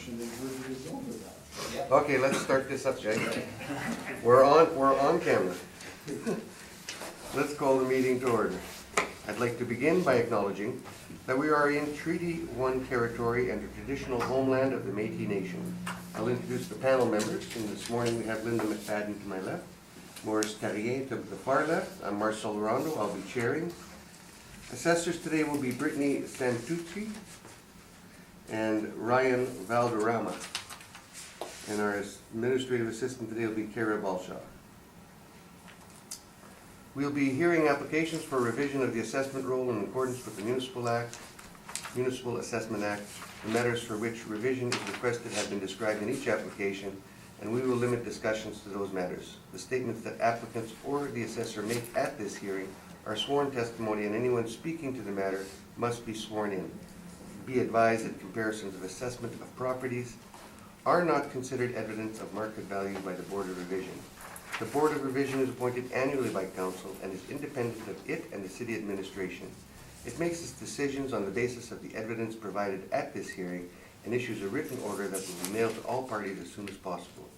mentioned and heard the result of that. Okay, let's start this up, guys. We're on camera. Let's call the meeting to order. I'd like to begin by acknowledging that we are in Treaty 1 territory and the traditional homeland of the Métis Nation. I'll introduce the panel members, and this morning we have Linda McFadden to my left, Maurice Carrier to the far left. I'm Marcel Rondo, I'll be chairing. Assessors today will be Brittany Santucci and Ryan Valderrama. And our administrative assistant today will be Kara Balshaw. We'll be hearing applications for revision of the assessment roll in accordance with the Municipal Assessment Act. The matters for which revision is requested have been described in each application, and we will limit discussions to those matters. The statements that applicants or the assessor make at this hearing are sworn testimony, and anyone speaking to the matter must be sworn in. Be advised that comparisons of assessment of properties are not considered evidence of market value by the Board of Revision. The Board of Revision is appointed annually by Council and is independent of it and the City Administration. It makes its decisions on the basis of the evidence provided at this hearing and issues a written order that will be mailed to all parties as soon as possible.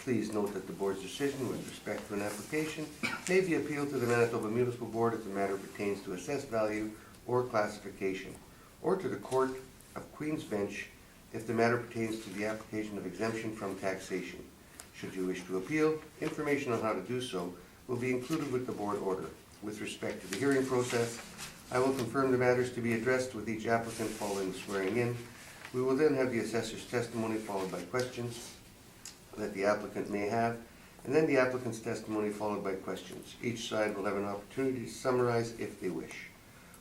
Please note that the Board's decision with respect to an application may be appealed to the Manitoba Municipal Board if the matter pertains to assessed value or classification, or to the Court of Queen's Bench if the matter pertains to the application of exemption from taxation. Should you wish to appeal, information on how to do so will be included with the Board order. With respect to the hearing process, I will confirm the matters to be addressed with each applicant following swearing in. We will then have the assessor's testimony followed by questions that the applicant may have, and then the applicant's testimony followed by questions. Each side will have an opportunity to summarize if they wish.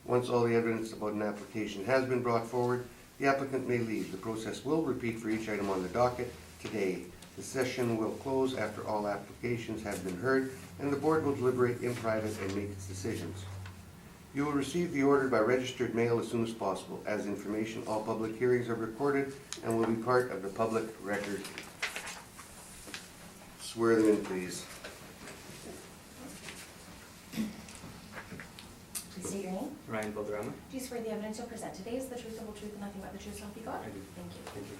Once all the evidence about an application has been brought forward, the applicant may leave. The process will repeat for each item on the docket today. The session will close after all applications have been heard, and the Board will deliberate in private and make its decisions. You will receive the order by registered mail as soon as possible. As information, all public hearings are recorded and will be part of the public record. Swear them in, please. Please state your name. Ryan Valderrama. Do you swear the evidence you'll present today is the truth, the whole truth, and nothing but the truth, so help you God? I do. Thank you. Thank you.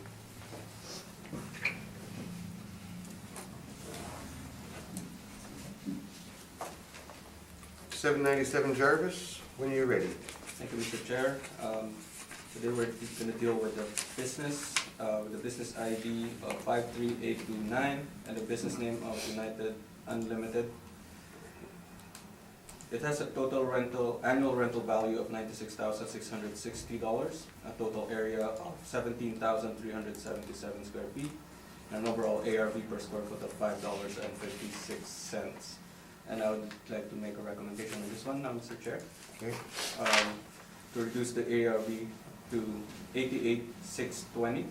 797 Jarvis, when you're ready. Thank you, Mr. Chair. Today we're going to deal with the business ID of 53829 and the business name of United Unlimited. It has a total annual rental value of $96,660, a total area of 17,377 square feet, and an overall ARV per square foot of $5.56. And I would like to make a recommendation on this one now, Mr. Chair. Okay. To reduce the ARV to $88,620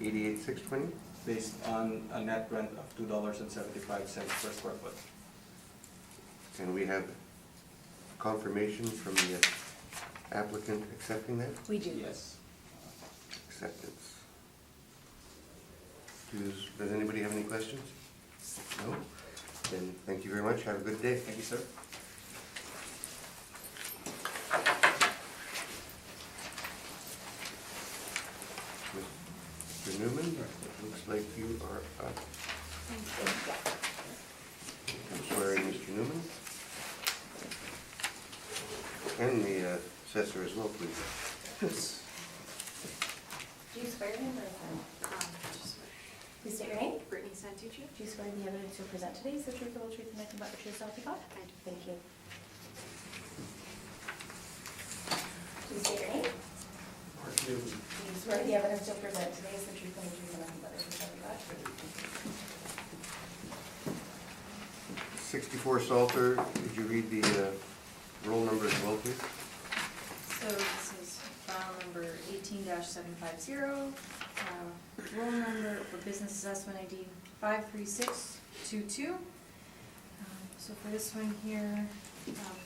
88,620. based on a net rent of $2.75 per square foot. And we have confirmation from the applicant accepting that? We do. Yes. Acceptance. Does anybody have any questions? No? Then thank you very much. Have a good day. Thank you, sir. Mr. Newman, it looks like you are up. I'm swearing Mr. Newman. And the assessor as well, please. Do you swear him or affirm? Please state your name. Brittany Santucci. Do you swear the evidence you'll present today is the truth, the whole truth, and nothing but the truth, so help you God? I do. Thank you. Please state your name. Mark Newman. Do you swear the evidence you'll present today is the truth, the whole truth, and nothing but the truth, so help you God? 64 Salter, could you read the roll number as well, please? So this is file number 18-750. Roll number for business assessment ID 53622. So for this one here,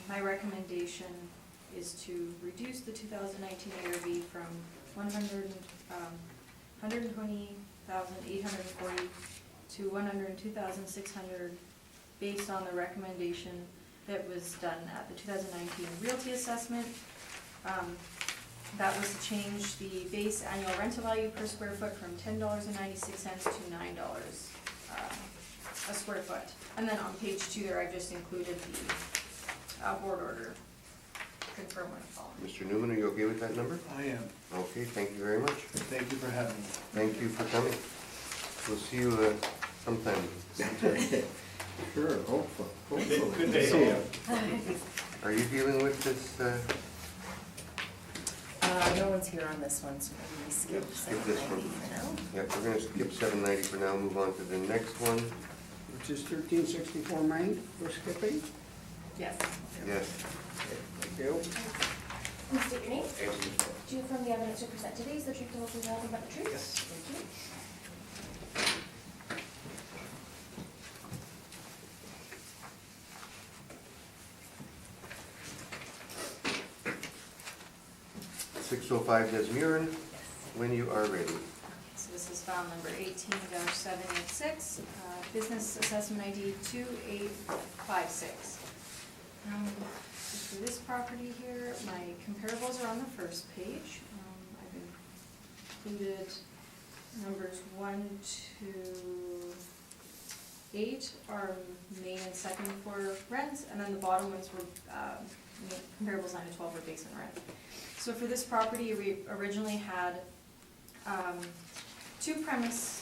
my recommendation is to reduce the 2019 ARV from 120,840 to 102,600 based on the recommendation that was done at the 2019 realty assessment. that was to change the base annual rental value per square foot from $10.96 to $9 a square foot. And then on page 2 there, I just included the board order, confirm when it's following. Mr. Newman, are you okay with that number? I am. Okay, thank you very much. Thank you for having me. Thank you for coming. We'll see you sometime. Sure, hopefully. Good day to you. Are you dealing with this? No one's here on this one, so maybe we skip Skip this 790 one. for now. Yep, we're gonna skip 790 for now, move on to the next one. Which is 1364 Main, we're skipping? Yes. Yes. Thank you. And state your name. Do you affirm the evidence you present today is the truth, the whole truth, and nothing but the truth? Yes. Thank you. 605 Des Muren, when you are ready. So this is file number 18-786, business assessment ID 2856. For this property here, my comparables are on the first page. I've included numbers 1 to 8 are main and second floor rents, and then the bottom ones were comparables 9 to 12 were basement rent. So for this property, we originally had 2 premise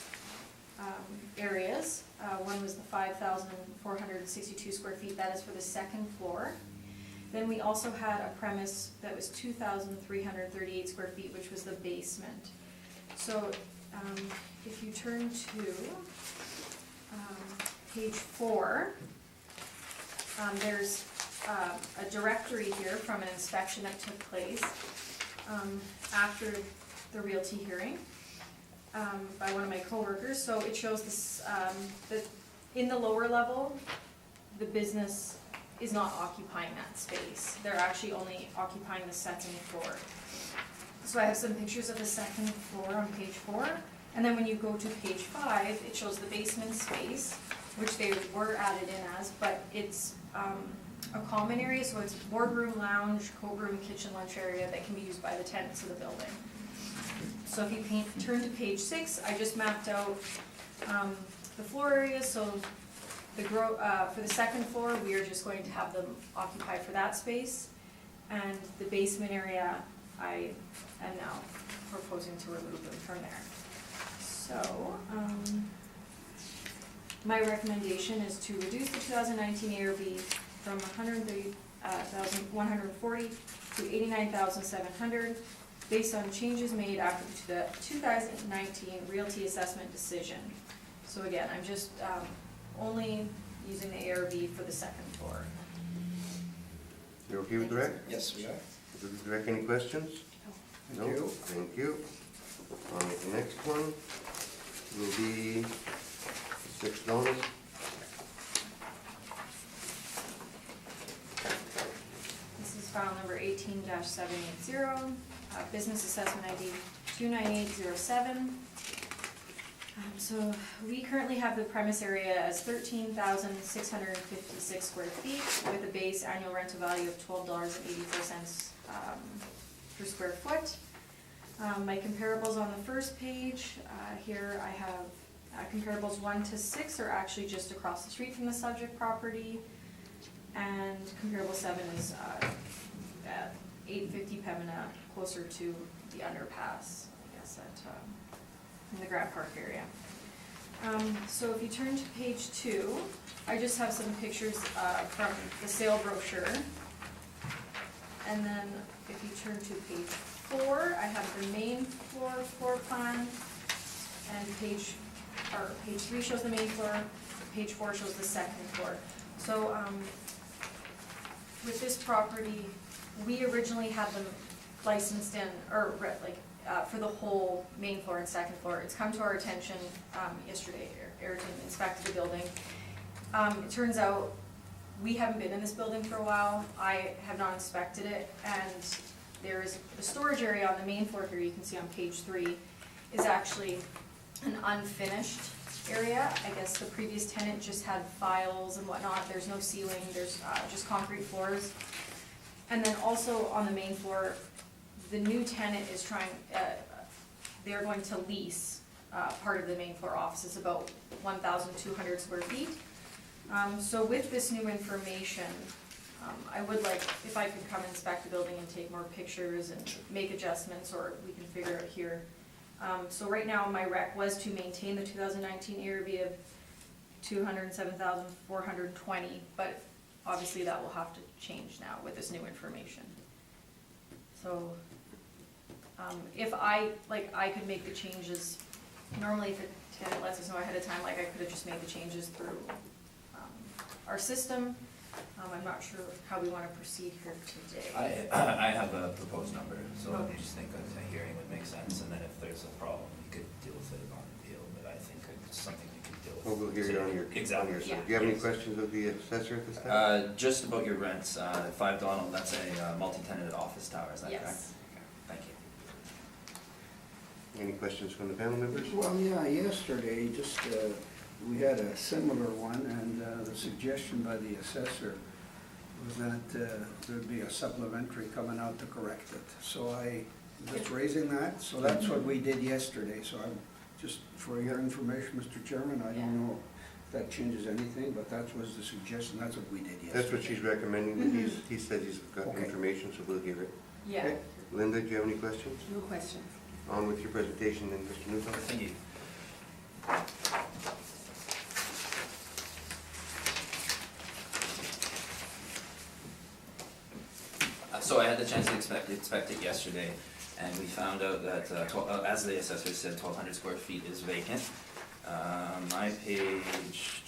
areas. One was the 5,462 square feet, that is for the second floor. Then we also had a premise that was 2,338 square feet, which was the basement. So if you turn to page 4, there's a directory here from an inspection that took place after the realty hearing by one of my coworkers. So it shows this, that in the lower level, the business is not occupying that space. They're actually only occupying the second floor. So I have some pictures of the second floor on page 4. And then when you go to page 5, it shows the basement space, which they were added in as, but it's a common area, so it's boardroom, lounge, coat room, kitchen, lunch area that can be used by the tenants of the building. So if you turn to page 6, I just mapped out the floor areas. So the for the second floor, we are just going to have them occupy for that space, and the basement area, I am now proposing to remove them from there. So my recommendation is to reduce the 2019 ARV from 130,140 to 89,700 based on changes made after the 2019 realty assessment decision. So again, I'm just only using the ARV for the second floor. You're okay with the rec? Yes, we are. With the rec, any questions? No? Thank you. Thank you. On to the next one will be 6 Donald. This is file number 18-780, business assessment ID 29807. So we currently have the premise area as 13,656 square feet with a base annual rental value of $12.84 per square foot. My comparables on the first page, here I have comparables 1 to 6 are actually just across the street from the subject property, and comparable 7 is at 850 Pembina, closer to the underpass, I guess, in the Grant Park area. So if you turn to page 2, I just have some pictures from the sale brochure. And then if you turn to page 4, I have the main floor plan, and page 3 shows the main floor, page 4 shows the second floor. So with this property, we originally had them licensed in, or for the whole main floor and second floor. It's come to our attention yesterday, Ayrton inspected the building. It turns out we haven't been in this building for a while. I have not inspected it, and there is the storage area on the main floor here, you can see on page 3, is actually an unfinished area. I guess the previous tenant just had files and whatnot. There's no ceiling, there's just concrete floors. And then also on the main floor, the new tenant is trying, they're going to lease part of the main floor office. It's about 1,200 square feet. So with this new information, I would like, if I could come inspect the building and take more pictures and make adjustments, or we can figure out here. So right now, my rec was to maintain the 2019 ARV of 207,420, but obviously that will have to change now with this new information. So, if I could make the changes, normally if a tenant lets us know ahead of time, like I could have just made the changes through, our system. I'm not sure how we wanna proceed here today. I have a proposed number, so I Okay. just think a hearing would make sense, and then if there's a problem, we could deal with it on appeal, but I think it's something we could deal with. Well, we'll hear you on your, Exactly. on your, Yeah. do you have any questions of the assessor at this time? Just about your rents, 5 Donald, that's a multi-tenanted office tower, is that correct? Yes. Okay, thank you. Any questions from the panel members? Well, yeah, yesterday, just, we had a similar one, and the suggestion by the assessor was that there'd be a supplementary coming out to correct it. So I just raising that, so that's what we did yesterday. So I'm just, for your information, Mr. Chairman, I don't know if that changes anything, but that was the suggestion, that's what we did yesterday. That's what she's recommending, but he said he's got Okay. information, so we'll hear it. Yeah. Okay. Linda, do you have any questions? No questions. On with your presentation then, Mr. Newton. Thank you. So I had the chance to inspect it yesterday, and we found out that, as the assessor said, 1,200 square feet is vacant. My page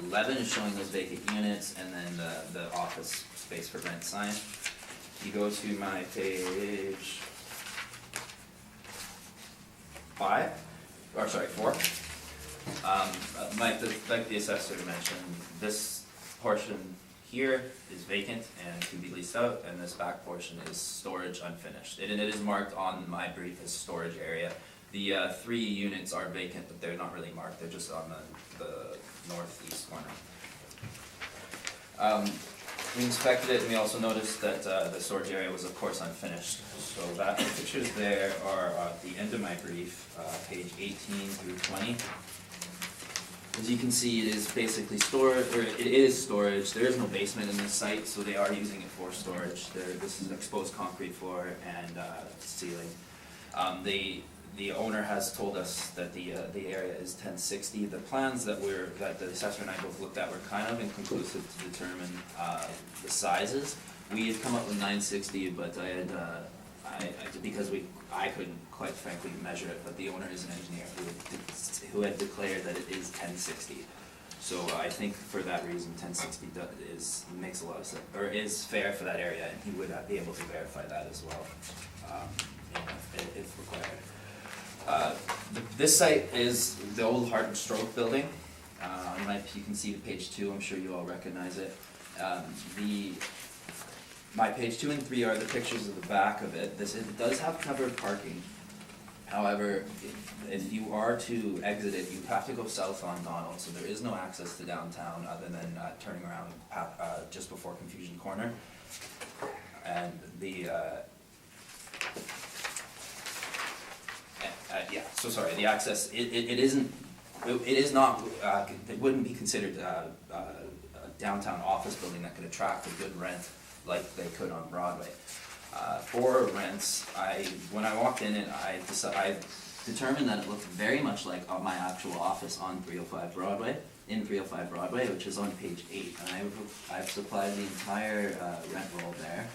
11 is showing those vacant units, and then the office space for rent sign. You go to my page 5, or sorry, 4. Like the assessor mentioned, this portion here is vacant and can be leased out, and this back portion is storage unfinished. And it is marked on my brief as storage area. The 3 units are vacant, but they're not really marked, they're just on the northeast corner. We inspected it, and we also noticed that the storage area was of course unfinished. So the pictures there are at the end of my brief, page 18 through 20. As you can see, it is basically storage, or it is storage. There is no basement in this site, so they are using it for storage. This is an exposed concrete floor and ceiling. The owner has told us that the area is 1060. The plans that the assessor and I both looked at were kind of inconclusive to determine the sizes. We had come up with 960, but I couldn't quite frankly measure it, but the owner is an engineer who had declared that it is 1060. So I think for that reason, 1060 makes a lot of sense, or is fair for that area, and he would be able to verify that as well, if required. This site is the old Heart and Stroke building. You can see page 2, I'm sure you all recognize it. My page 2 and 3 are the pictures of the back of it. It does have covered parking. However, if you are to exit it, you have to go south on Donald, so there is no access to downtown other than turning around just before Confusion Corner. And the access, it wouldn't be considered a downtown office building that could attract a good rent like they could on Broadway. For rents, when I walked in, I determined that it looked very much like my actual office on 305 Broadway, which is on page 8, and I've supplied the entire rent roll there.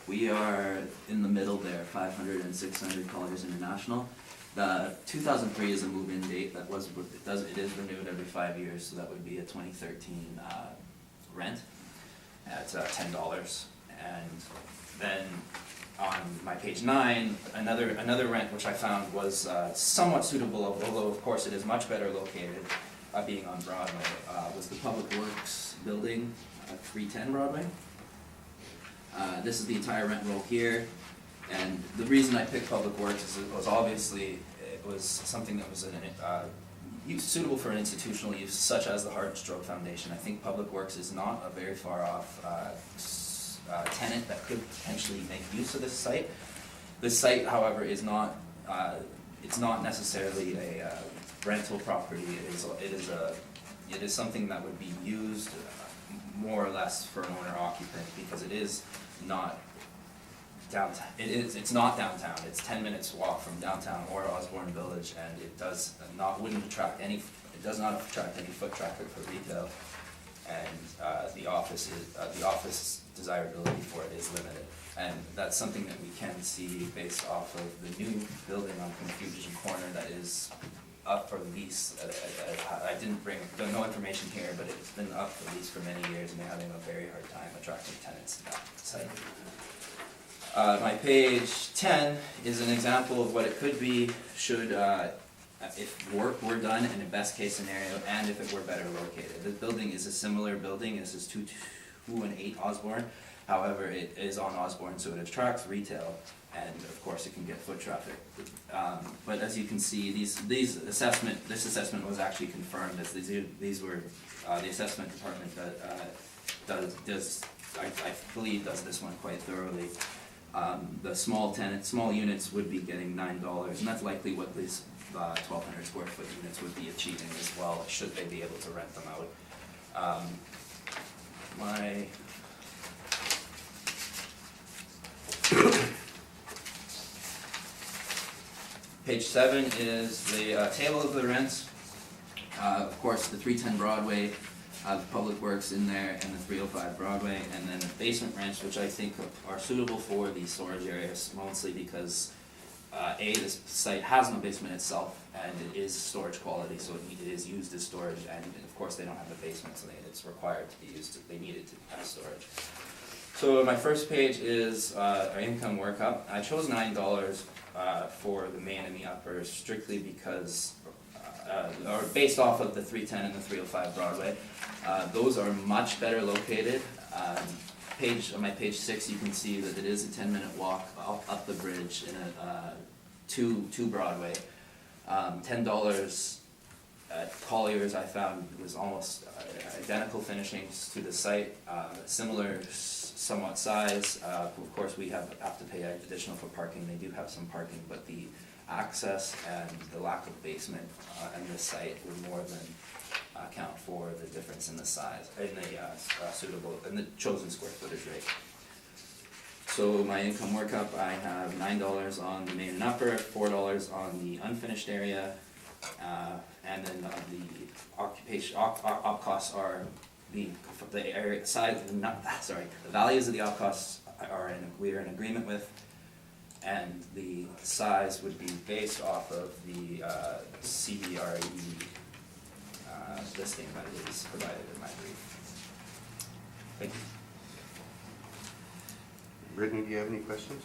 We are in the middle there, 500 and 600 Colliers International. 2003 is a move-in date. It is renewed every 5 years, so that would be a 2013 rent at $10. And then on my page 9, another rent which I found was somewhat suitable, although of course it is much better located, being on Broadway, was the Public Works building at 310 Broadway. This is the entire rent roll here, and the reason I picked Public Works is it was something that was suitable for an institutional use, such as the Heart and Stroke Foundation. I think Public Works is not a very far off tenant that could potentially make use of this site. This site, however, is not, it's not necessarily a rental property. It is something that would be used more or less for an owner occupant, because it is not downtown. It's not downtown. It's 10 minutes walk from downtown or Osborne Village, and it does not attract any foot traffic for retail, and the office desirability for it is limited. And that's something that we can see based off of the new building on Confusion Corner that is up for lease. I didn't bring no information here, but it's been up for lease for many years, and they're having a very hard time attracting tenants to that site. My page 10 is an example of what it could be should, if work were done in a best case scenario, and if it were better located. This building is a similar building as this 218 Osborne. However, it is on Osborne, so it attracts retail, and of course it can get foot traffic. But as you can see, this assessment was actually confirmed, as these were the assessment department that I believe does this one quite thoroughly. The small units would be getting $9, and that's likely what these 1,200 square foot units would be achieving as well, should they be able to rent them out. Page 7 is the table of the rents. Of course, the 310 Broadway, the Public Works in there, and the 305 Broadway, and then the basement rents, which I think are suitable for the storage areas, mostly because this site has no basement itself, and it is storage quality, so it is used as storage, and of course they don't have a basement, so it's required to be used, they need it as storage. So my first page is our income workup. I chose $9 for the main and the upper strictly because, or based off of the 310 and the 305 Broadway. Those are much better located. On my page 6, you can see that it is a 10-minute walk up the bridge in to Broadway. $10 at Collier's I found was almost identical finishings to the site, similar somewhat size. Of course, we have to pay additional for parking. They do have some parking, but the access and the lack of basement in this site would more than account for the difference in the size, in the chosen square footage rate. So my income workup, I have $9 on the main and upper, $4 on the unfinished area, and then the op costs are the area size. The values of the op costs we are in agreement with, and the size would be based off of the CBRE listing that is provided in my brief. Thank you. Brittany, do you have any questions?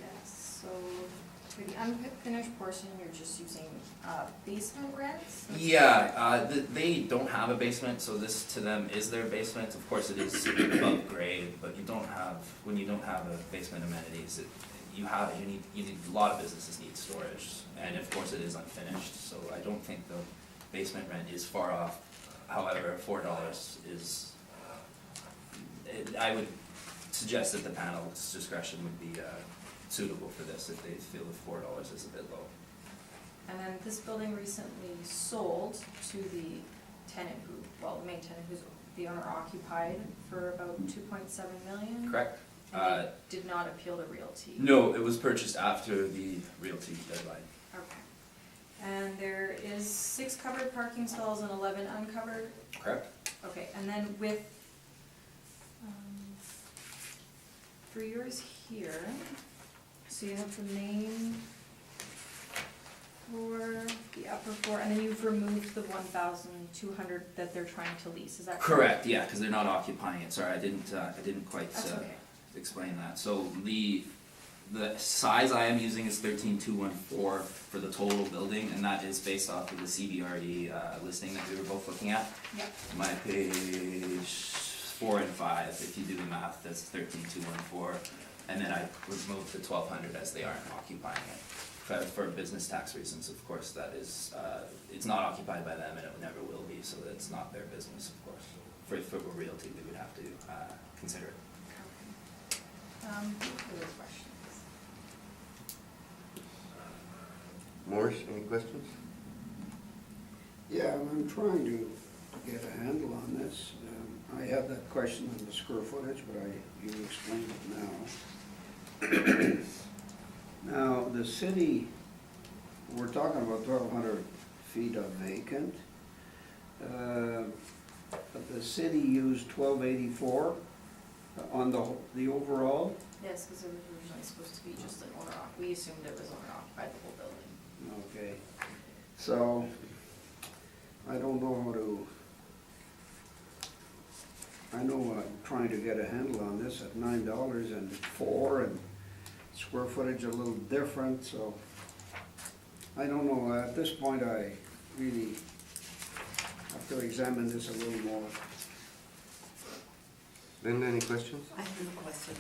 Yes, so for the unfinished portion, you're just using basement rents? Yeah, they don't have a basement, so this to them is their basement. Of course, it is above grade, but when you don't have a basement amenities, you need a lot of businesses need storage, and of course it is unfinished. So I don't think the basement rent is far off. However, $4 is. I would suggest that the panel's discretion would be suitable for this if they feel that $4 is a bit low. And then this building recently sold to the tenant the main tenant who's the owner occupied for about $2.7 million. Correct. And they did not appeal to realty. No, it was purchased after the realty deadline. Okay. And there is 6 covered parking stalls and 11 uncovered. Correct. Okay, and then with for yours here, so you have the main floor, the upper floor, and then you've removed the 1,200 that they're trying to lease. Is that correct? Yeah, because they're not occupying it. Sorry, I didn't quite explain that. So the size I am using is 13,214 for the total building, and that is based off of the CBRE listing that we were both looking at. Yep. My page 4 and 5, if you do the math, that's 13,214, and then I removed the 1,200 as they aren't occupying it. For business tax reasons, of course, that is, it's not occupied by them and it never will be, so it's not their business, of course. for realty, we would have to consider it. Other questions? Morris, any questions? Yeah, I'm trying to get a handle on this. I had that question on the square footage, but you explained it now. Now, the city, we're talking about 1,200 feet of vacant. But the city used 1,284 on the overall? Yes, because it was originally supposed to be just an owner occupied. We assumed it was owner occupied, the whole building. Okay, so I don't know how to, I know I'm trying to get a handle on this at $9.04 and square footage a little different, so I don't know, at this point I really have to examine this a little more. Linda, any questions? I have no questions.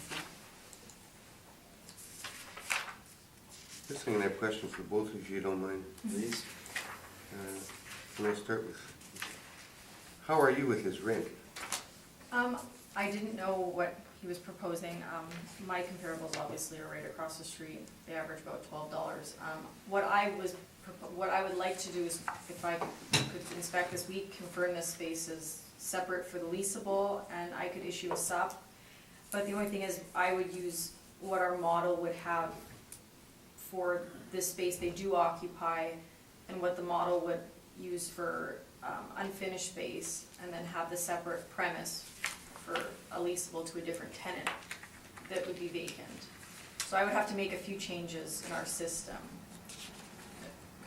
I guess I'm gonna have questions for both of you, if you don't mind. Please. I'm gonna start with, how are you with his rent? I didn't know what he was proposing. My comparables obviously are right across the street. They average about $12. What I would like to do is, if I could inspect this week, confirm this space is separate for the leasable, and I could issue a sup. But the only thing is, I would use what our model would have for this space they do occupy, and what the model would use for unfinished space, and then have the separate premise for a leasable to a different tenant that would be vacant. So I would have to make a few changes in our system,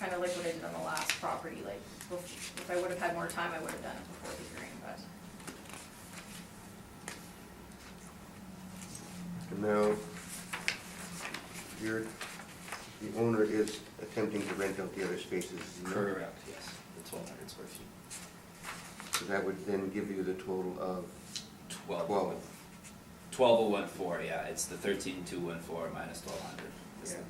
kind of like what I did on the last property. Like, if I would have had more time, I would have done it before the hearing, but. And now, the owner is attempting to rent out the other spaces. is he not? Correct, yes, the 1,200 square feet. So that would then give you the total of 12. 12,014, yeah, it's the 13,214 minus 1,200. It's the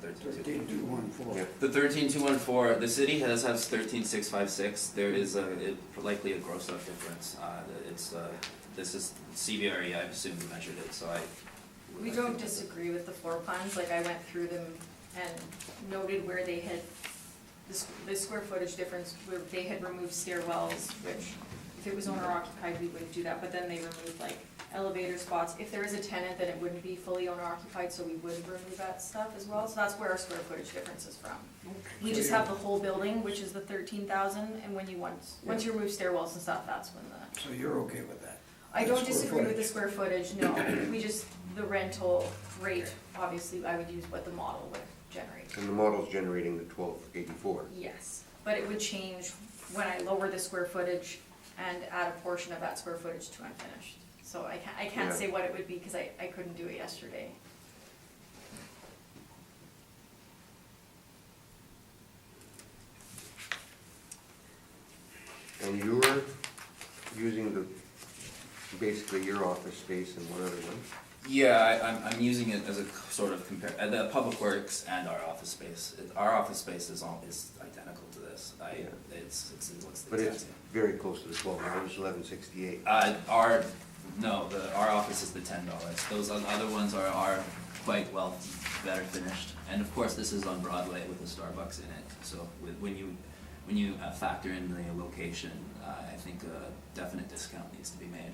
13,214. Yeah. The 13,214, the city has 13,656. There is likely a gross up difference. This is CVRE, I assume you measured it, so We don't disagree with the floor plans. Like, I went through them and noted where they had, the square footage difference, where they had removed stairwells, which if it was owner occupied, we wouldn't do that, but then they removed like elevator spots. If there is a tenant, then it wouldn't be fully owner occupied, so we would remove that stuff as well. So that's where our square footage difference is from. We just have the whole building, which is the 13,000, and when you once you remove stairwells and stuff, that's when the. So you're okay with that? I don't Square disagree with the footage. square footage, no. We just, the rental rate, obviously, I would use what the model would generate. And the model's generating the 1284. Yes, but it would change when I lower the square footage and add a portion of that square footage to unfinished. So I can't Yeah. say what it would be, because I couldn't do it yesterday. And you're using basically your office space and one other one? Yeah, I'm using it as a sort of the public works and our office space. Our office space is identical to this. Yeah. It looks the But exact it's same. very close to the 12, it's 1168. Our office is the $10. Those other ones are quite well, better finished. And of course, this is on Broadway with a Starbucks in it. So when you factor in the location, I think a definite discount needs to be made.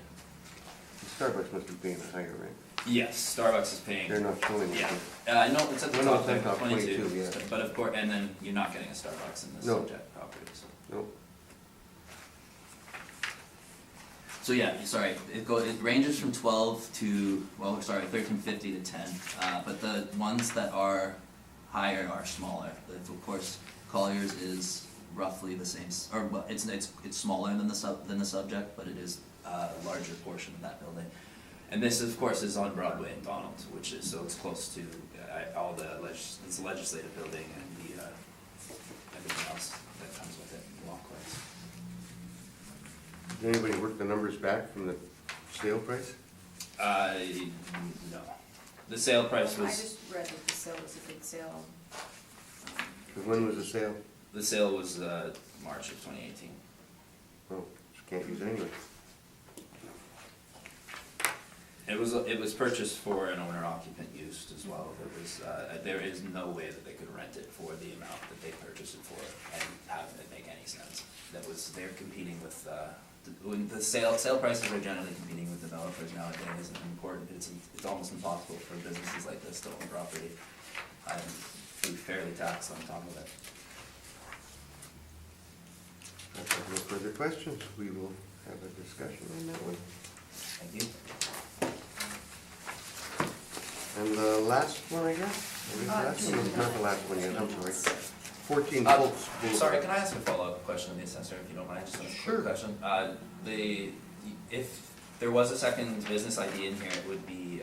Starbucks must be paying a higher rent. Yes, Starbucks is paying. They're not showing it. Yeah, no, it's at the No, top it's there, at the top, 22. 22, yeah. But of course, and then you're not getting a Starbucks in this No. subject property, so. No, So yeah, sorry, it ranges from 12 to, 1350 to 10. But the ones that are higher are smaller. Of course, Collier's is roughly the same, it's smaller than the subject, but it is a larger portion of that building. And this, of course, is on Broadway in Donald, which is, so it's close to all it's the legislative building and the everything else that comes with it, walkways. did anybody work the numbers back from the sale price? No. The sale price I was, just read that the sale was a big sale. Because when was the sale? the sale was March of 2018. Oh, just can't use it anyway. It was purchased for an owner occupant use as well. It was, there is no way that they could rent it for the amount that they purchased it for and have it make any sense. They're competing with, when the sale prices are generally competing with developers nowadays, and important, it's almost impossible for businesses like this to own property. Be fairly taxed on top of it. If there are no further questions, we will have a discussion on that one. Thank you. And the last one, I guess? Or is the last one? Not the last one yet, I'm sorry. 14 Uh, Fultz Boulevard. Sorry, can I ask a follow-up question of the assessor, if you don't mind, just a Sure. quick question? If there was a second business ID in here, it would be,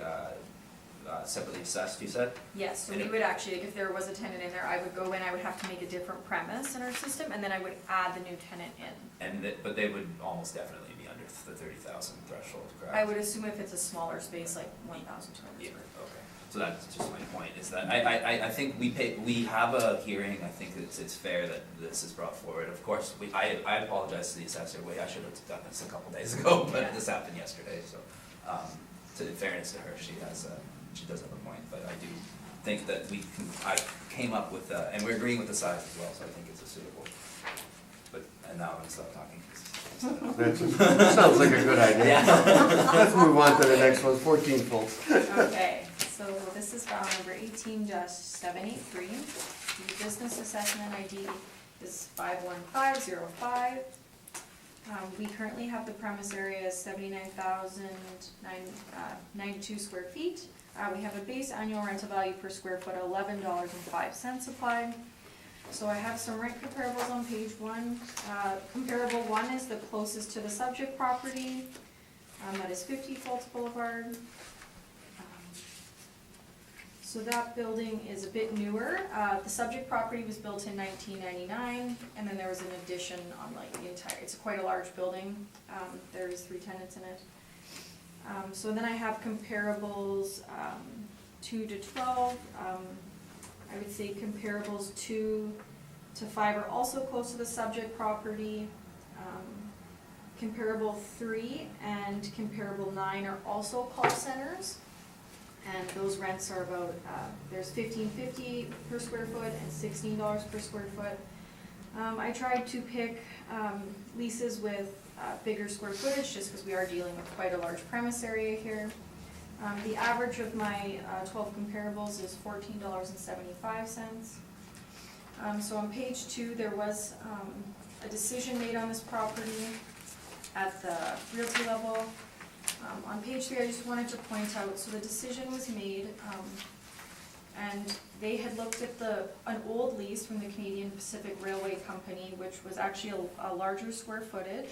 separately assessed, you said? Yes, so we would actually, if there was a tenant in there, I would go in, I would have to make a different premise in our system, and then I would add the new tenant in. But they would almost definitely be under the 30,000 threshold, correct? I would assume if it's a smaller space, like 1,200 Yeah, square. okay. So that's just my point, is that I think we have a hearing. I think it's fair that this is brought forward. Of course, I apologize to the assessor, I should have done this a couple days ago, but Yeah. this happened yesterday, so, in fairness to her, she does have a point, but I do think that I came up with, and we're agreeing with the size as well, so I think it's a suitable, and now I'm gonna stop talking. That sounds like a good idea. Yeah. Let's move on to the next one, 14 Fultz. Okay, so this is file number 18-783. The business assessment ID is 51505. We currently have the premise area as 79,092 square feet. We have a base annual rental value per square foot, $11.05 applied. So I have some rent comparables on page 1. Comparable 1 is the closest to the subject property, that is 50 Fultz Boulevard. So that building is a bit newer. The subject property was built in 1999, and then there was an addition on like the entire, it's quite a large building. There is 3 tenants in it. So then I have comparables 2 to 12. I would say comparables 2 to 5 are also close to the subject property. Comparable 3 and comparable 9 are also call centers. And those rents are about, there's $15.50 per square foot and $16 per square foot. I tried to pick leases with bigger square footage just because we are dealing with quite a large premise area here. The average of my 12 comparables is $14.75. So on page 2, there was a decision made on this property at the realty level. On page 3, I just wanted to point out, so the decision was made, and they had looked at an old lease from the Canadian Pacific Railway Company, which was actually a larger square footage.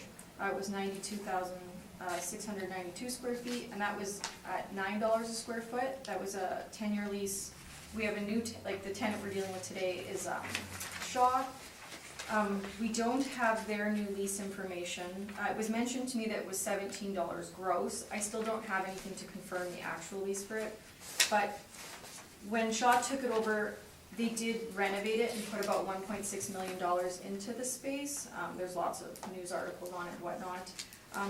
It was 92,692 square feet, and that was at $9 a square foot. That was a 10-year lease. We have a new, like the tenant we're dealing with today is Shaw. We don't have their new lease information. It was mentioned to me that it was $17 gross. I still don't have anything to confirm the actual lease for it. But when Shaw took it over, they did renovate it and put about $1.6 million into the space. There's lots of news articles on it and whatnot.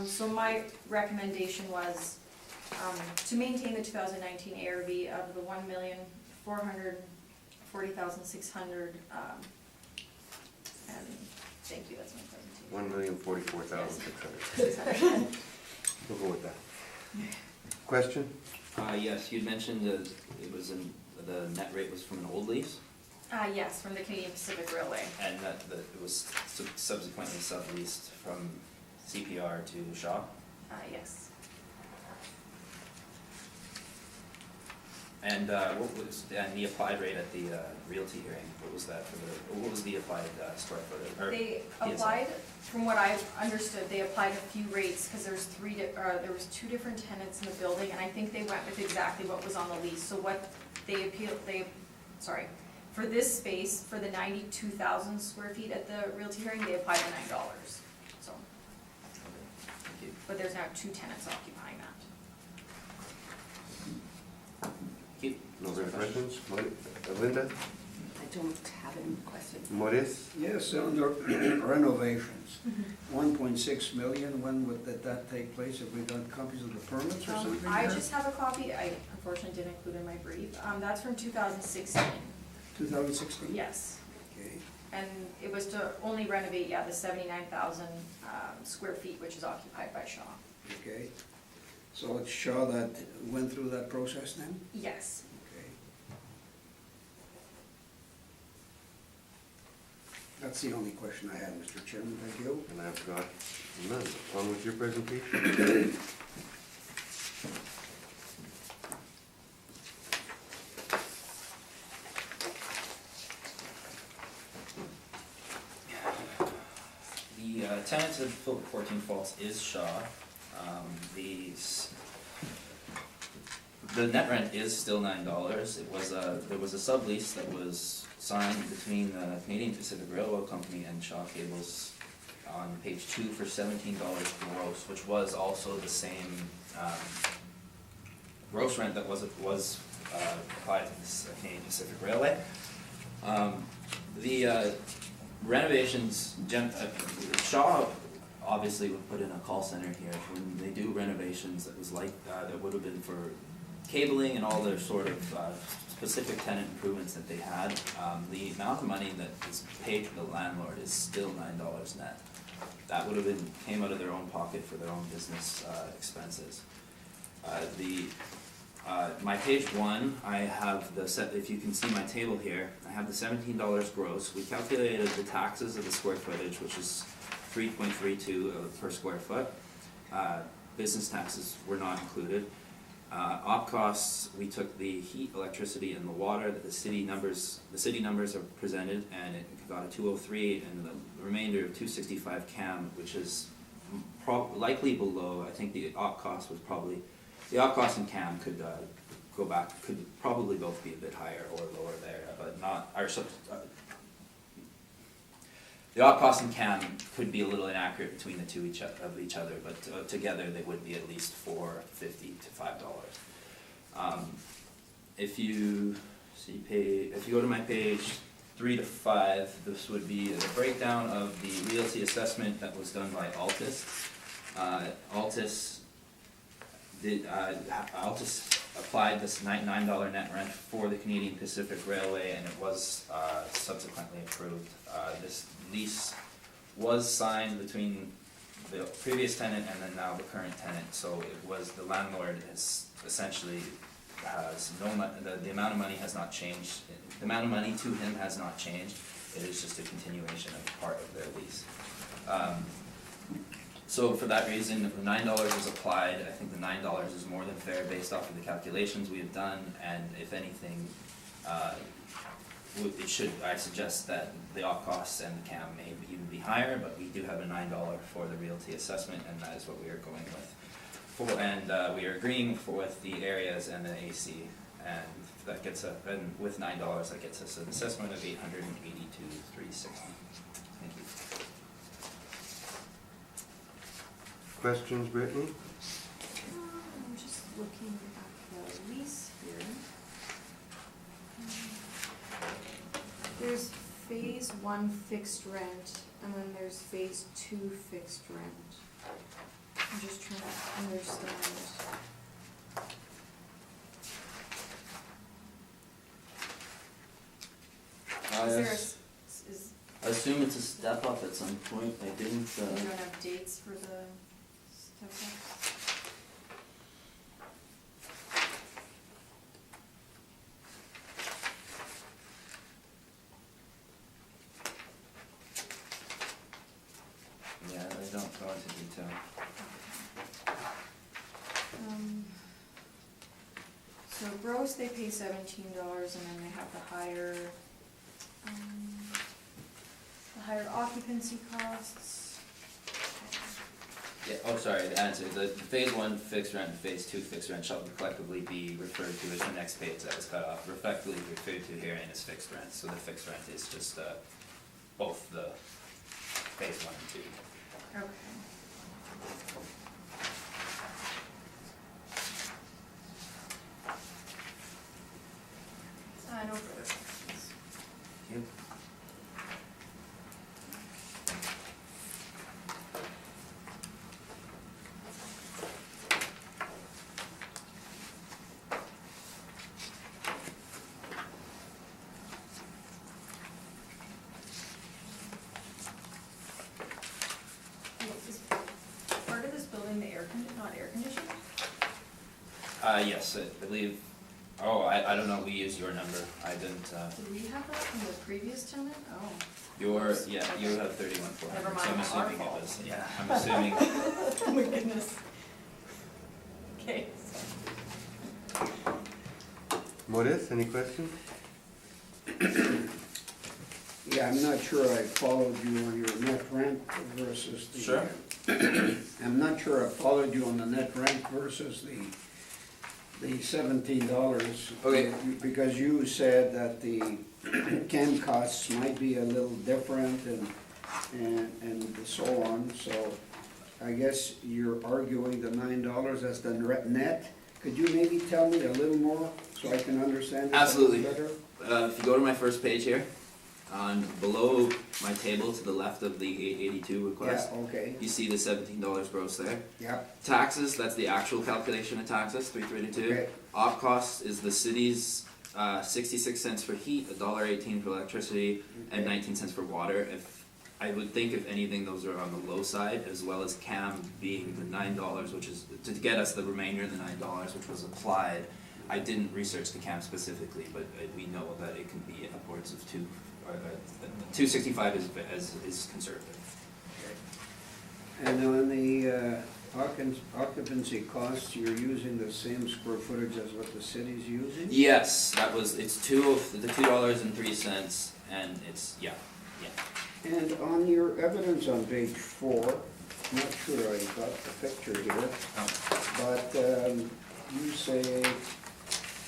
So my recommendation was to maintain the 2019 ARV of the $1,440,600. And thank you, that's my presentation. $1,044,600. We'll go with that. Question? Yes, you'd mentioned that the net rate was from an old lease, Yes, from the Canadian Pacific Railway. and that it was subsequently subleased from CPR to Shaw. Yes. And what was the applied rate at the realty hearing? What was that what was the applied square footage? They PSI? applied, from what I've understood, they applied a few rates, because there was 2 different tenants in the building, and I think they went with exactly what was on the lease. So what for this space, for the 92,000 square feet at the realty hearing, they applied the $9. So, Thank you. but there's now 2 tenants occupying that. Thank you. No further questions? Linda? I don't have any questions. Maurice? Yes, under renovations, 1.6 million, when would that take place? Have we got copies of the permits or something I there? just have a copy, I unfortunately didn't include in my brief, that's from 2016, 2016? yes. Okay, And it was to only renovate, the 79,000 square feet, which is occupied by Shaw. okay. So it's Shaw that went through that process then? Yes. Okay. That's the only question I had, Mr. Chairman, thank you. And I've got none. On with your presentation. The tenant of 14 Faults is Shaw. The net rent is still $9. There was a sublease that was signed between the Canadian Pacific Railroad Company and Shaw Cables on page 2 for $17 gross, which was also the same gross rent that was applied to this Canadian Pacific Railway. The renovations, Shaw obviously would put in a call center here. When they do renovations, that was like, that would have been for cabling and all their sort of specific tenant improvements that they had. The amount of money that is paid to the landlord is still $9 net. That would have came out of their own pocket for their own business expenses. My page 1, I have if you can see my table here, I have the $17 gross. We calculated the taxes of the square footage, which is 3.32 per square foot. Business taxes were not included. Op costs, we took the heat, electricity, and the water that the city numbers are presented, and it got a 203, and the remainder of 265 CAM, which is likely below. I think the op cost was probably, the op cost and CAM could could probably both be a bit higher or lower there, but not, the op cost and CAM could be a little inaccurate between the two of each other, but together they would be at least $4.50 to $5. If you go to my page 3 to 5, this would be a breakdown of the realty assessment that was done by Altus. Altus applied this $9 net rent for the Canadian Pacific Railway, and it was subsequently approved. This lease was signed between the previous tenant and then now the current tenant, so it was, the landlord has essentially the amount of money has not changed. The amount of money to him has not changed. It is just a continuation of part of their lease. So for that reason, if the $9 is applied, I think the $9 is more than fair based off of the calculations we have done, and if anything, I suggest that the op costs and the CAM may even be higher, but we do have a $9 for the realty assessment, and that is what we are going with. We are agreeing with the areas and the AC, and that gets and with $9 that gets us an assessment of $882,360. Thank you. Questions, Brittany? I'm just looking at the lease here. There's phase 1 fixed rent, and then there's phase 2 fixed rent. I'm just trying to understand. I assume it's a step up at some point. I didn't. You don't have dates for the step-ups? Yeah, I don't go into detail. So gross, they pay $17, and then they have the higher occupancy costs. Yeah, oh, sorry, to answer, the phase 1 fixed rent and phase 2 fixed rent shall collectively be referred to as the next page that was cut off, effectively referred to herein as fixed rent. So the fixed rent is just both the phase 1 and 2. Okay. No further questions. Yes, I believe, I don't know, we used your number, I didn't, Did we have that from the previous tenant? Oh. you have Okay. 31,400, Never so I'm mind, our assuming it fault. was, yeah, I'm assuming, Oh my goodness. Okay. Modest, any questions? Yeah, I'm not sure I followed you on your net rent versus the. Sure. I'm not sure I followed you on the net rent versus the $17. Okay. Because you said that the cam costs might be a little different and so on, so I guess you're arguing the $9 as the net. Could you maybe tell me a little more so I can understand this a little Absolutely. better? if you go to my first page here, on below my table to the left of the 882 request, Yeah, okay, you see the $17 gross there. yeah, Taxes, that's the actual calculation of taxes, 332. okay, Op costs is the city's 66 cents for heat, $1.18 for electricity, and Okay. 19 cents for water. I would think if anything, those are on the low side, as well as CAM being the $9, which is to get us the remainder of the $9, which was applied. I didn't research the CAM specifically, but we know that it can be upwards of 265 is conservative. And on the occupancy costs, you're using the same square footage as what the city's using? Yes, it's $2.03, and it's yeah. And on your evidence on page 4, not sure I got the picture here, but you say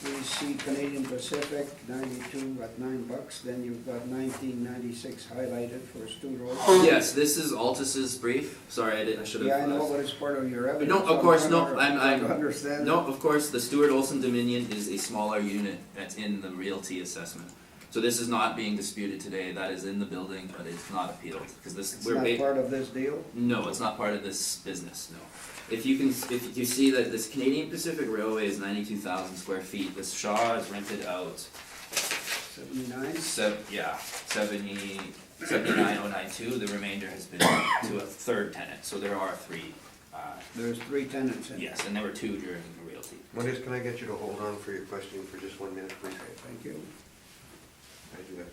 we see Canadian Pacific 92 at $9, then you've got 1996 highlighted for Stuart Olson. Yes, this is Altus's brief. Sorry, I should have. Yeah, I know, but it's part of your evidence. No, of course, no. I'm trying to I'm. understand. No, of course, the Stuart Olson Dominion is a smaller unit that's in the realty assessment. So this is not being disputed today. That is in the building, but it's not appealed because this It's not part of this deal? No, it's not part of this business. No. If you see that this Canadian Pacific Railway is 92,000 square feet. This Shaw is rented out 79? 79,092. The remainder has been to a third tenant. So there are three. There's 3 tenants in it. Yes, and there were 2 during the realty. Modest, can I get you to hold on for your question for just 1 minute, please? Okay, thank you. I do that.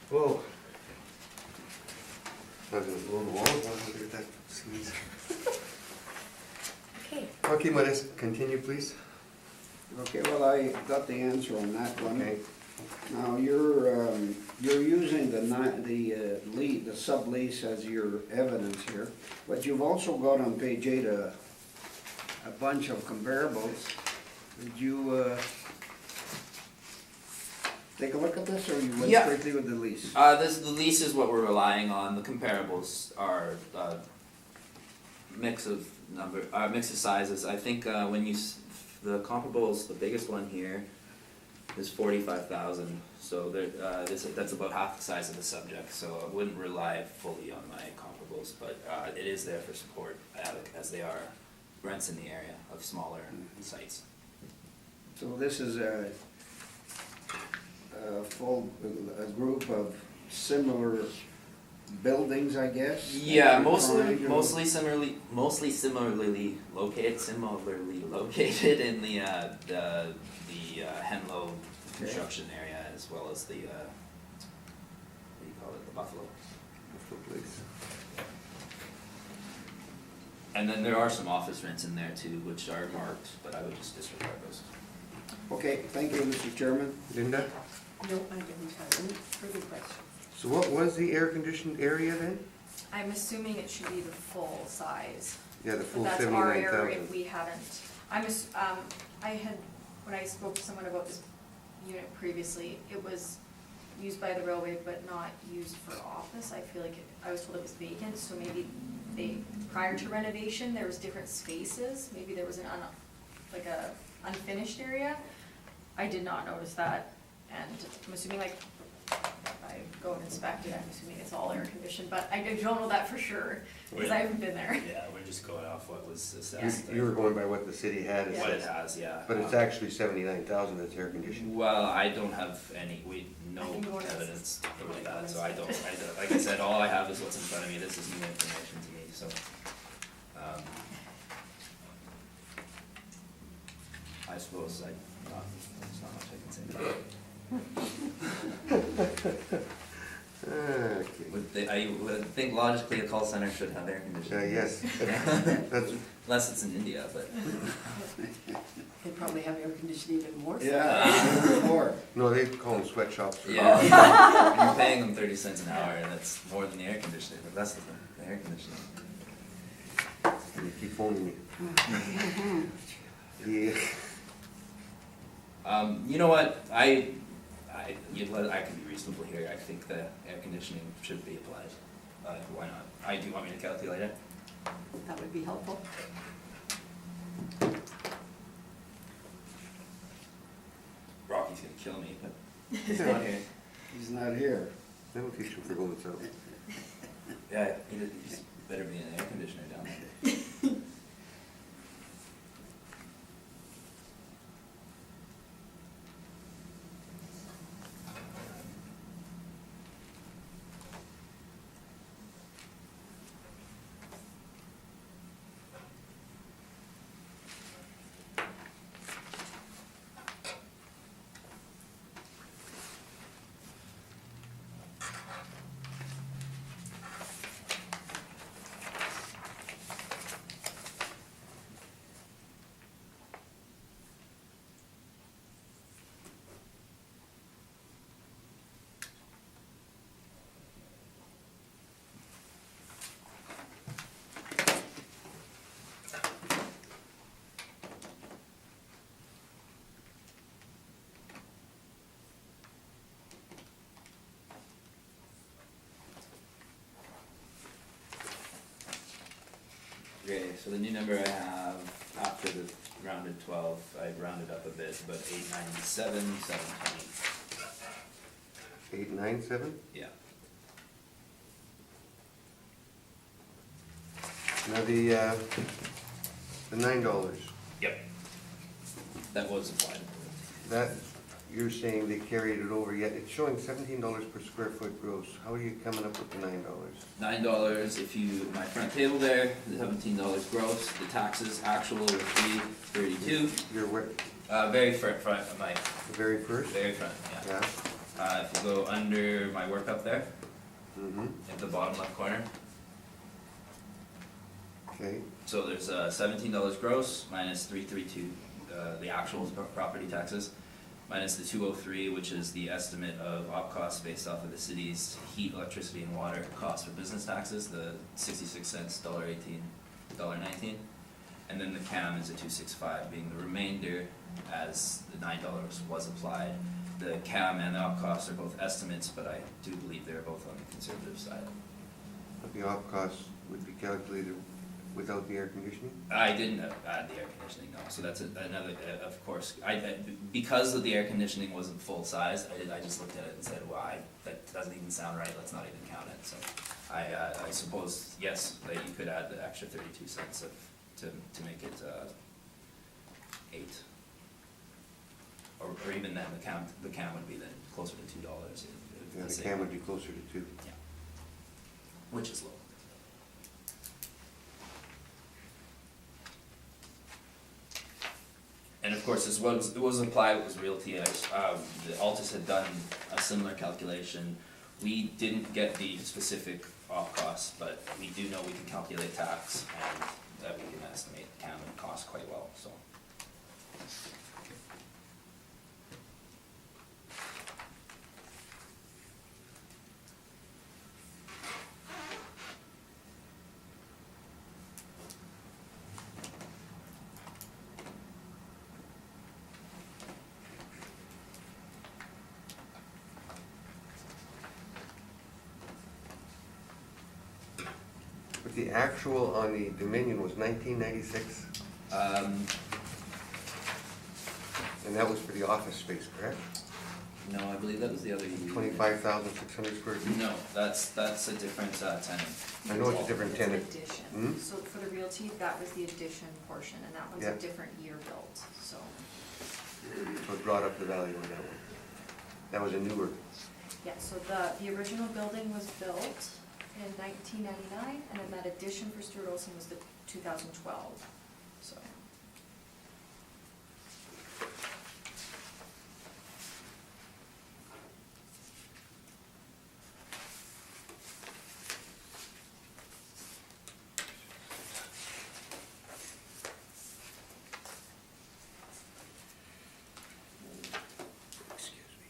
Whoa. I was gonna blow the walls out with that sneeze. Okay. Okay, Modest, continue, please. Okay, well, I got the answer on that one. Okay. Now, you're using the sublease as your evidence here, but you've also got on page 8 a bunch of comparables. Did you take a look at this, or you went Yeah. strictly with the lease? The lease is what we're relying on. The comparables are mix of sizes. I think when the comparables, the biggest one here is 45,000. So that's about half the size of the subject. So I wouldn't rely fully on my comparables, but it is there for support as they are rents in the area of smaller sites. So this is a group of similar buildings, I guess? Yeah, Like mostly triangular? similarly located in the Henlow construction area, as well as the what do you call it, the Buffalo. Place. And then there are some office rents in there too, which are marked, but I would just disregard those. Okay, thank you, Mr. Chairman. Linda? No, I didn't have any further questions. So what was the air-conditioned area then? I'm assuming it should be the full size. Yeah, the But full that's our 79,000. error if we haven't. I had, when I spoke to someone about this unit previously, it was used by the railway but not used for office. I feel like I was told it was vacant, so maybe prior to renovation, there was different spaces. Maybe there was a unfinished area. I did not notice that, and I'm assuming if I go and inspect it, I'm assuming it's all air conditioned, but I don't know that for sure, because I haven't been there. Yeah, we're just going off what was assessed. You were going by what the city had Yeah. What it assessed. has, yeah. But it's actually 79,000 that's air-conditioned. Well, I don't have no I can go and evidence of that, so I don't, like I said, all I have is what's in front of me, this is new information to me, so. I suppose there's not much I can say about it. Okay. I would think logically a call center should have air conditioning. Yes. That's, Unless it's in India, but. They probably have air conditioning even more. Yeah, more. no, they call them sweatshops. Yeah, you're paying them 30 cents an hour, and that's more than the air conditioning, but that's the air conditioning. You keep phoning me. Yeah. You know what, I can be reasonable here, I think the air conditioning should be applied, why not? Do you want me to calculate it? That would be helpful. Rocky's gonna kill me, but he's not here. He's not here. That'll teach him for going south. Yeah, he's better be an air conditioner down there. Okay, so the new number I have after the rounded 12, I rounded up a bit, about 897, 720. 897? Yeah. Now the $9, Yep. That was applied. that, you're saying they carried it over, yet it's showing $17 per square foot gross. How are you coming up with the $9? $9 if you, my front table there, the $17 gross, the taxes actual were $332. You're where, Very front of my, the very first? very front, yeah. Yeah? If you go under my work up there, Mm-hmm, at the bottom left corner, okay. so there's $17 gross minus 332, the actual property taxes, minus the 203, which is the estimate of op costs based off of the city's heat, electricity, and water cost for business taxes, the 66 cents, $1.18, $1.19. And then the CAM is a 265, being the remainder as the $9 was applied. The CAM and the op costs are both estimates, but I do believe they're both on the conservative side. But the op costs would be calculated without the air conditioning? I didn't add the air conditioning, no, so that's another, of course, because of the air conditioning wasn't full size, I just looked at it and said, well, that doesn't even sound right, let's not even count it, so I suppose, yes, that you could add the extra 32 cents to make it 8. Or even then, the CAM would be then closer to $2. Yeah, the CAM would be closer to 2. Yeah. which is low. And of course, it was applied, it was realty, the Altus had done a similar calculation. We didn't get the specific op costs, but we do know we can calculate tax and that we can estimate CAM and cost quite well, so. But the actual on the Dominion was 1996, and that was for the office space, correct? No, I believe that was the other unit. 25,600 square feet? No, that's a different tenant. I know it's a different It's an tenant. addition. Hmm? So for the realty, that was the addition portion, and that one's Yeah. a different year built, so. So it brought up the value of that one. That was a newer, Yeah, so the original building was built in 1999, and then that addition for Stuart Olson was the 2012, so. excuse me.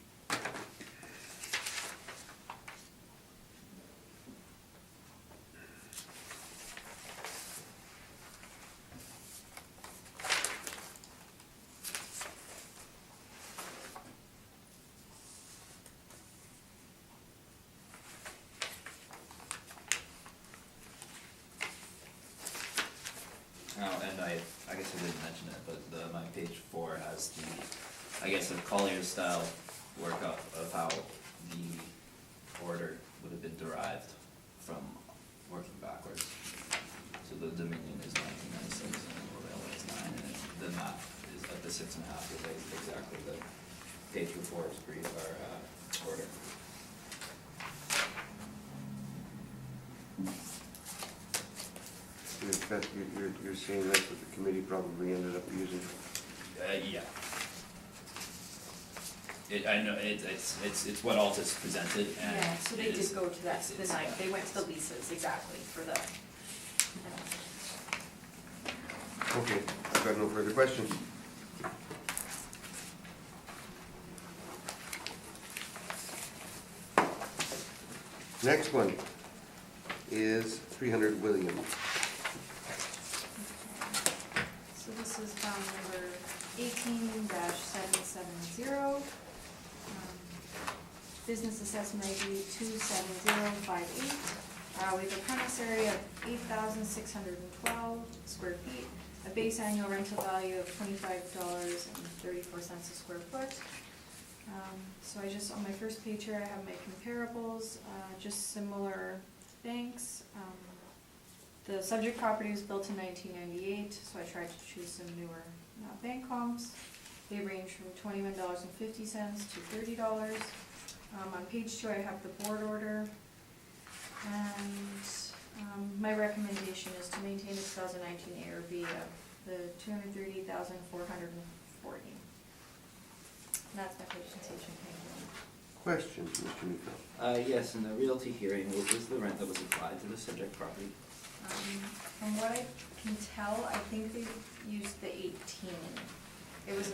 Oh, and I guess I didn't mention it, but my page 4 has the, I guess, the Collier style workup of how the order would have been derived from working backwards. So the Dominion is 1996 and the railway is 9, and the map is at the 6.5 is exactly the page before's brief or order. In fact, you're saying that's what the committee probably ended up using. Yeah. I know, it's what Altus presented and. Yeah, so they it is- did go to that, it's- the it's- night, they went to the leases, exactly, for the. Okay, I've got no further questions. Next one is 300 William. So this is file number 18-770. Business assessment ID 27058. We have a premise area of 8,612 square feet, a base annual rental value of $25.34 a square foot. So I just, on my first page here, I have my comparables, just similar things. The subject property was built in 1998, so I tried to choose some newer bank comps. They range from $21.50 to $30. On page 2, I have the board order. And my recommendation is to maintain the 2019 ARB of the $238,440. And that's my presentation. Thank you. Questions, Mr. Miko? Yes, in the realty hearing, what was the rent that was applied to the subject property? From what I can tell, I think they used the 18. It was, I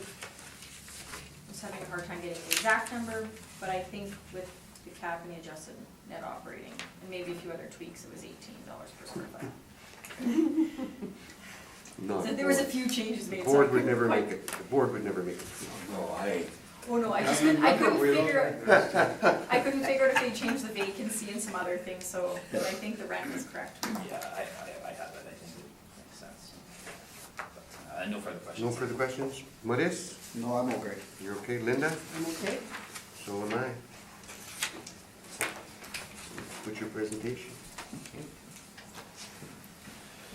was having a hard time getting the exact number, but I think with the cap and the adjusted net operating, and maybe a few other tweaks, it was $18 per square foot. No. So there was a few changes The made. so I board would couldn't never quite- make it, the board would never make it. No, I, Oh, no, I just, Doesn't I couldn't remember, we figure, don't- I couldn't figure out if they changed the vacancy and some other things, so, but I think the rent was correct. Yeah, I have it, I think it makes sense. But, no further questions. No further questions? Maurice, no, I'm okay. you're okay? Linda? I'm okay. So am I. What's your presentation?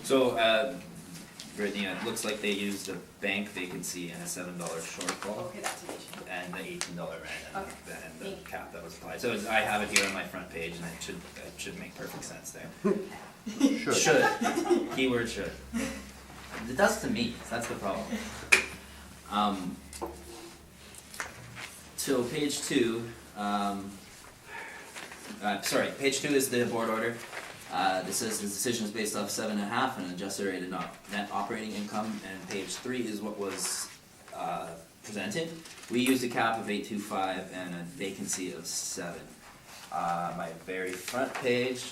So, Brittany, it looks like they used a bank vacancy and a $7 shortfall, Okay, that's an issue. and the $18 rent and Okay. the Thank you. cap that was applied. So I have it here on my front page, and it should make perfect sense there. Should, keyword should. It does to me, that's the problem. So page 2, page 2 is the board order. This says the decision is based off 7.5 and an adjusted rate of net operating income, and page 3 is what was presented. We used a cap of 825 and a vacancy of 7. My very front page,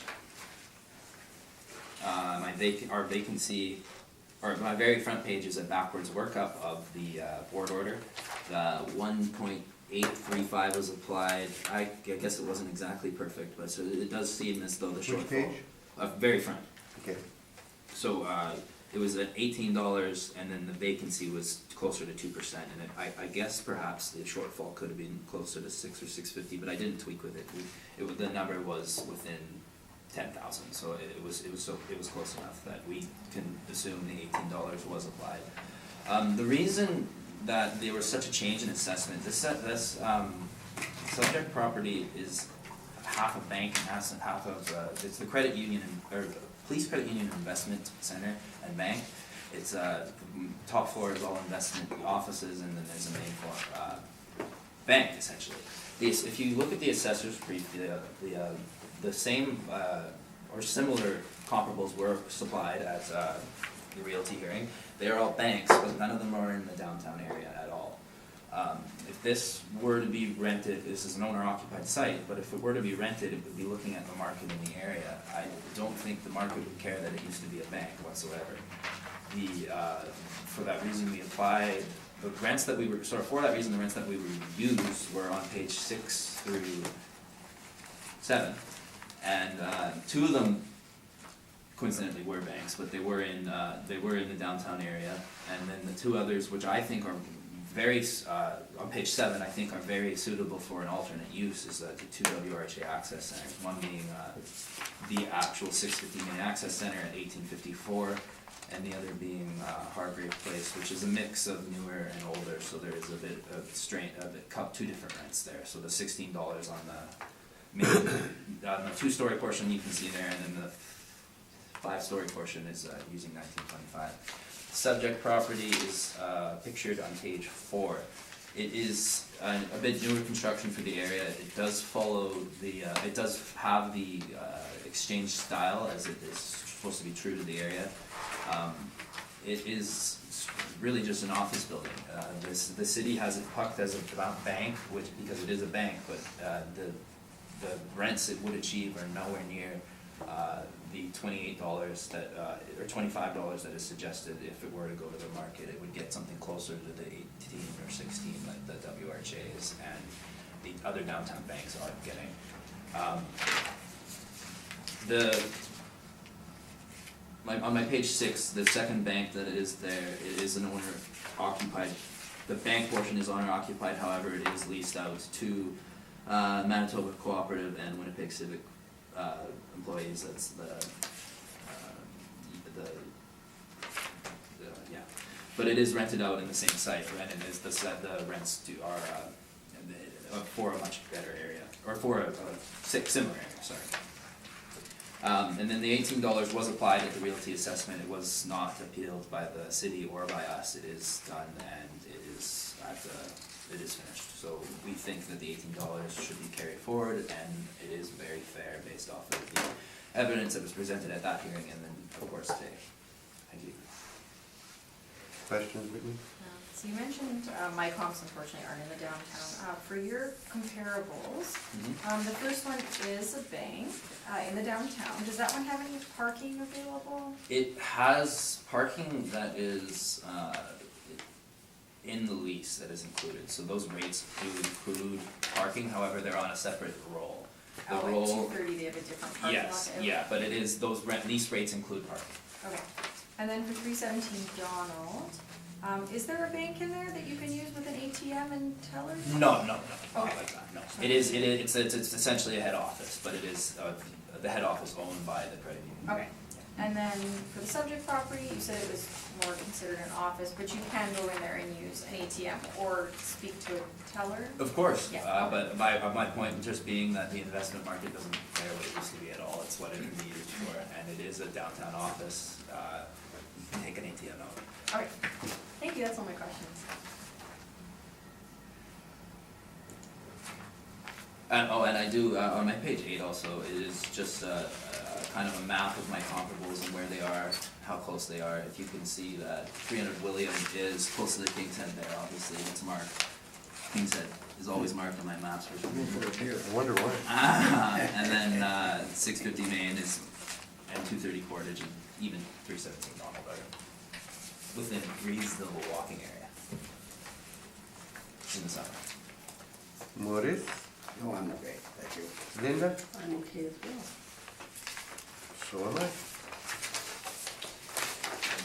my very front page is a backwards workup of the board order. The 1.835 was applied. I guess it wasn't exactly perfect, but so it does seem as though the shortfall. Which page? Very front. Okay. So it was at $18, and then the vacancy was closer to 2%. And I guess perhaps the shortfall could have been closer to 6 or 650, but I didn't tweak with it. The number was within 10,000, so it was close enough that we can assume the $18 was applied. The reason that there was such a change in assessment, this subject property is half a bank and half of it's the credit union or police credit union investment center and bank. It's top floor is all investment offices, and then there's a main floor bank essentially. If you look at the assessor's brief, the same or similar comparables were supplied at the realty hearing. They are all banks, but none of them are in the downtown area at all. If this were to be rented, this is an owner-occupied site, but if it were to be rented, it would be looking at the market in the area. I don't think the market would care that it used to be a bank whatsoever. For that reason, we applied the rents that we were, for that reason, the rents that we used were on page 6 through 7. And 2 of them coincidentally were banks, but they were in the downtown area. And then the 2 others, which I think are very, on page 7, I think are very suitable for an alternate use, is the 2 WRHA access centers. One being the actual 650 main access center at 1854, and the other being Hargrave Place, which is a mix of newer and older, so there is a bit of two different rents there. So the $16 on the main, the 2-story portion you can see there, and then the 5-story portion is using 1925. Subject property is pictured on page 4. It is a bit newer construction for the area. It does follow the, it does have the exchange style, as it is supposed to be true to the area. It is really just an office building. The city has it pucked as a bank, which because it is a bank, but the rents it would achieve are nowhere near the $28 that or $25 that is suggested. If it were to go to the market, it would get something closer to the 18 or 16 that the WRHAs and the other downtown banks are getting. On my page 6, the second bank that is there, it is an owner occupied. The bank portion is owner occupied, however, it is leased out to Manitoba Cooperative and Winnipeg Civic employees. That's yeah. But it is rented out in the same site, and it is the rents are for a much better area, or for a similar area. Sorry. And then the $18 was applied at the realty assessment. It was not appealed by the city or by us. It is done, and it is finished. So we think that the $18 should be carried forward, and it is very fair based off of the evidence that was presented at that hearing, and then of course today. Thank you. Questions, Whitney? So you mentioned my comps unfortunately aren't in the downtown. For your comparables, the first one is a bank in the downtown. Does that one have any parking available? It has parking that is in the lease that is included. So those rates do include parking, however they're on a separate roll. The At roll, 230 they have a different parking lot? yes, yeah, but it is, those lease rates include parking. Okay. And then for 317 Donald, is there a bank in there that you can use with an ATM and teller? No, not Okay. like that, no. It's essentially a head office, but it is the head office owned by the credit union. Okay. And then for the subject property, you said it was more considered an office, but you can go in there and use an ATM or speak to a teller? Of course, Yeah, but my point just being that the investment market doesn't care what it used to be at all, it's what it can be used for, and it is a downtown office, you can take an ATM out. Okay, thank you, that's all my questions. And I do, on my page 8 also, it is just kind of a map of my comparables and where they are, how close they are. If you can see that 300 William is close to the King's Head there, obviously, it's marked. King's Head is always marked on my maps for some reason. I wonder why. And then 650 Main is, and 230 Portage, and even 317 Donald are within reasonable walking area in the summer. Maurice, No, I'm okay, thank you. Linda, I'm okay as well. so am I.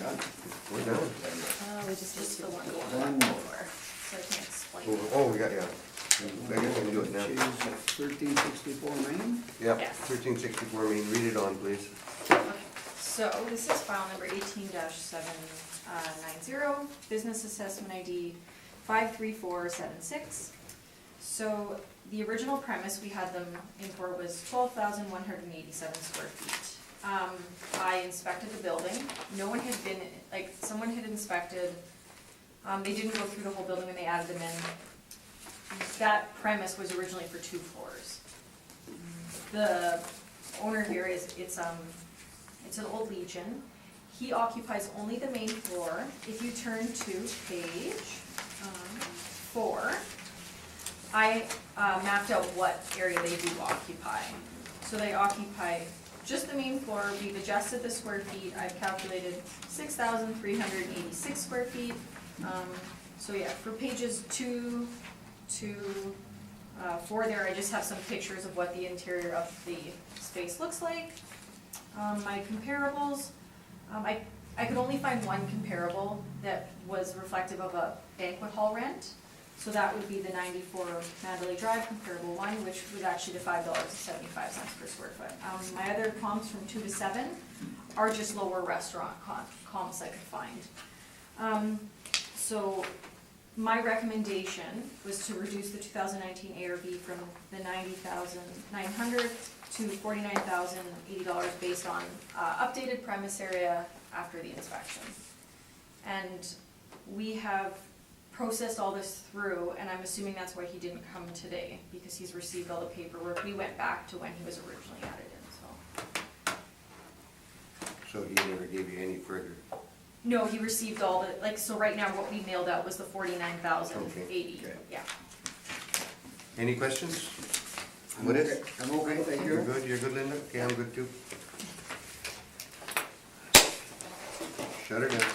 Done. We're done. We just the one One going more. over, so I can explain. Oh, we got, yeah. I guess we can do it now. Which is 1364 Main. Yep, Yes. 1364 Main, read it on, please. Okay, so this is file number 18-790, business assessment ID 53476. So the original premise we had them in for was 12,187 square feet. I inspected the building, no one had been, like, someone had inspected, they didn't go through the whole building when they added them in. That premise was originally for 2 floors. The owner here it's an old Legion. He occupies only the main floor. If you turn to page 4, I mapped out what area they do occupy. So they occupy just the main floor. We've adjusted the square feet. I've calculated 6,386 square feet. So yeah, for pages 2 to 4 there, I just have some pictures of what the interior of the space looks like. My comparables, I could only find one comparable that was reflective of a banquet hall rent. So that would be the 94 Mandalay Drive comparable one, which was actually the $5.75 per square foot. My other comps from 2 to 7 are just lower restaurant comps I could find. So my recommendation was to reduce the 2019 ARV from the $90,900 to $49,080 based on updated premise area after the inspection. And we have processed all this through, and I'm assuming that's why he didn't come today, because he's received all the paperwork. We went back to when he was originally added in, so. So he never gave you any further. No, he received all the, like, so right now what we mailed out was the $49,080, Okay. yeah. Any questions? I'm What okay. is? I'm okay, thank You're you. good, Linda? Okay, I'm good too. Shut her down.